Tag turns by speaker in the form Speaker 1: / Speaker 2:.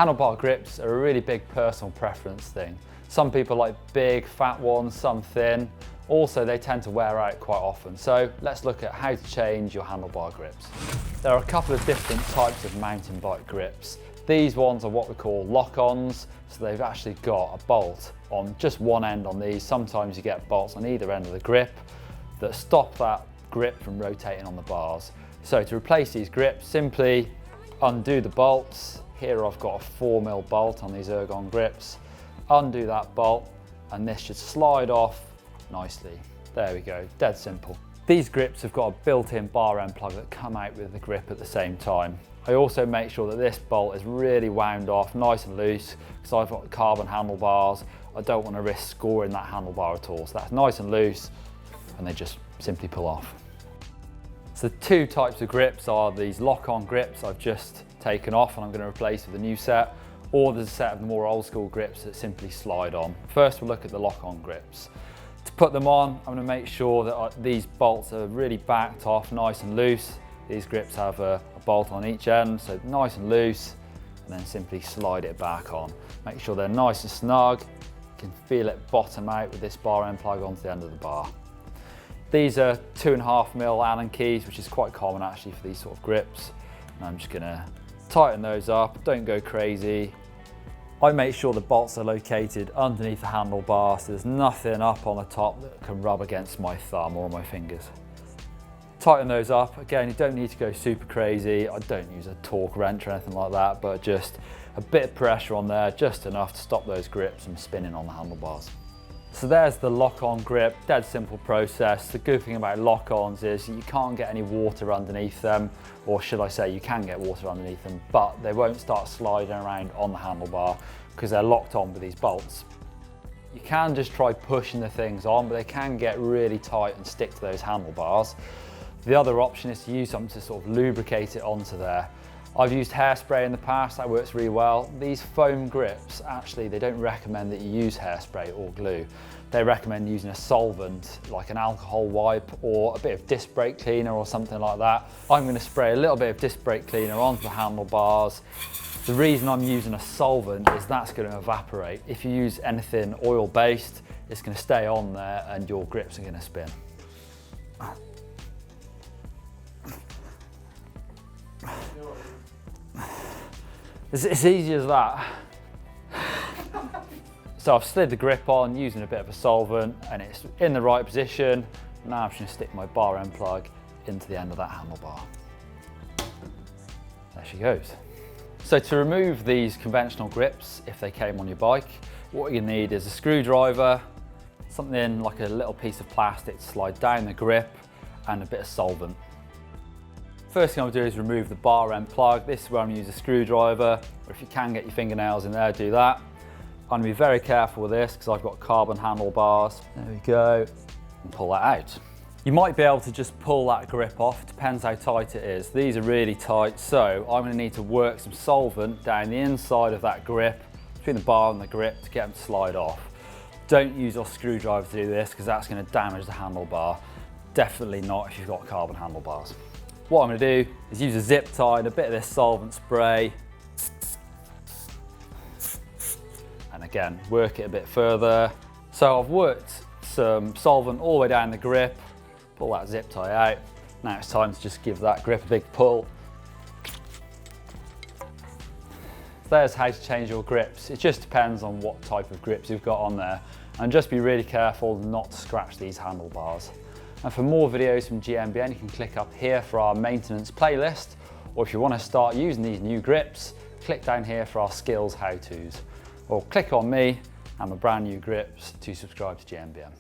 Speaker 1: Handlebar grips are a really big personal preference thing. Some people like big, fat ones, some thin. Also, they tend to wear out quite often. So let's look at how to change your handlebar grips. There are a couple of different types of mountain bike grips. These ones are what we call lock-ons. So they've actually got a bolt on just one end on these. Sometimes you get bolts on either end of the grip that stop that grip from rotating on the bars. So to replace these grips, simply undo the bolts. Here I've got a 4mm bolt on these ergon grips. Undo that bolt and this should slide off nicely. There we go, dead simple. These grips have got a built-in bar end plug that come out with the grip at the same time. I also make sure that this bolt is really wound off nice and loose because I've got carbon handlebars. I don't want to risk scoring that handlebar at all. So that's nice and loose and they just simply pull off. So the two types of grips are these lock-on grips I've just taken off and I'm going to replace with a new set, or there's a set of more old school grips that simply slide on. First we'll look at the lock-on grips. To put them on, I'm going to make sure that these bolts are really backed off, nice and loose. These grips have a bolt on each end, so nice and loose, and then simply slide it back on. Make sure they're nice and snug. You can feel it bottom out with this bar end plug onto the end of the bar. These are 2.5mm Allen keys, which is quite common actually for these sort of grips. And I'm just going to tighten those up, don't go crazy. I make sure the bolts are located underneath the handlebar so there's nothing up on the top that can rub against my thumb or my fingers. Tighten those up. Again, you don't need to go super crazy. I don't use a torque wrench or anything like that, but just a bit of pressure on there, just enough to stop those grips from spinning on the handlebars. So there's the lock-on grip, dead simple process. The good thing about lock-ons is you can't get any water underneath them, or should I say you can get water underneath them, but they won't start sliding around on the handlebar because they're locked on with these bolts. You can just try pushing the things on, but they can get really tight and stick to those handlebars. The other option is to use something to sort of lubricate it onto there. I've used hairspray in the past, that works really well. These foam grips, actually, they don't recommend that you use hairspray or glue. They recommend using a solvent, like an alcohol wipe or a bit of disc brake cleaner or something like that. I'm going to spray a little bit of disc brake cleaner onto the handlebars. The reason I'm using a solvent is that's going to evaporate. If you use anything oil-based, it's going to stay on there and your grips are going to spin. It's easy as that. So I've slid the grip on using a bit of a solvent and it's in the right position. Now I'm just going to stick my bar end plug into the end of that handlebar. There she goes. So to remove these conventional grips, if they came on your bike, what you need is a screwdriver, something like a little piece of plastic to slide down the grip, and a bit of solvent. First thing I'll do is remove the bar end plug. This is where I'm going to use a screwdriver, or if you can get your fingernails in there, do that. I'm going to be very careful with this because I've got carbon handlebars. There we go, and pull that out. You might be able to just pull that grip off, depends how tight it is. These are really tight, so I'm going to need to work some solvent down the inside of that grip, between the bar and the grip, to get them to slide off. Don't use your screwdriver to do this because that's going to damage the handlebar. Definitely not if you've got carbon handlebars. What I'm going to do is use a zip tie and a bit of this solvent spray. And again, work it a bit further. So I've worked some solvent all the way down the grip, pull that zip tie out. Now it's time to just give that grip a big pull. There's how to change your grips. It just depends on what type of grips you've got on there. And just be really careful not to scratch these handlebars. And for more videos from GMBN, you can click up here for our maintenance playlist, or if you want to start using these new grips, click down here for our skills how-tos, or click on me and my brand new grips to subscribe to GMBN.